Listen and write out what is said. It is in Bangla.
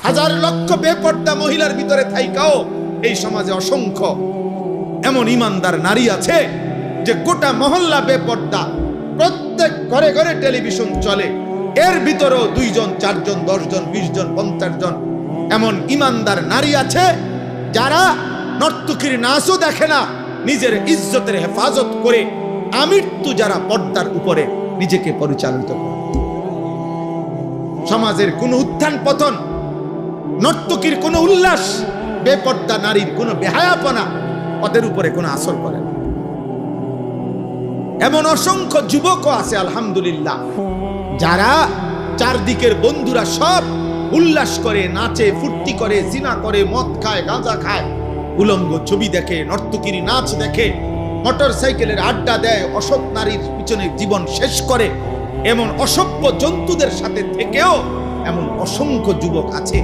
হাজার লক্ষ বেপর্দা মহিলার ভিতরে থাইকাও এই সমাজে অসংখ্য এমন ইমানদার নারী আছে যে গোটা মহল্লা বেপর্দা, প্রত্যেক ঘরে ঘরে টেলিভিশন চলে, এর ভিতরেও 2 জন 4 জন 10 জন 20 জন 50 জন এমন ইমানদার নারী আছে যারা নর্তকীর নাচও দেখে না, নিজের ইজ্জতের হেফাজত করে আমৃত্যু যারা পর্দার উপরে নিজেকে পরিচালিত করে। সমাজের কোনো উত্থান পতন, নর্তকীর কোনো উল্লাস, বেপর্দা নারীর কোনো বেহায়াপনা ওদের উপরে কোনো আসর করে না। এমন অসংখ্য যুবকও আছে আলহামদুলিল্লাহ যারা চারদিকের বন্ধুরা সব উল্লাস করে, নাচে, ফুর্তি করে, জিনা করে, মদ খায়, গাঁজা খায়, উলঙ্গ ছবি দেখে, নর্তকীর নাচ দেখে, মোটর সাইকেলের আড্ডা দেয়, অসৎ নারীর পিছনে জীবন শেষ করে, এমন অসভ্য জন্তুদের সাথে থেকেও এমন অসংখ্য যুবক আছে।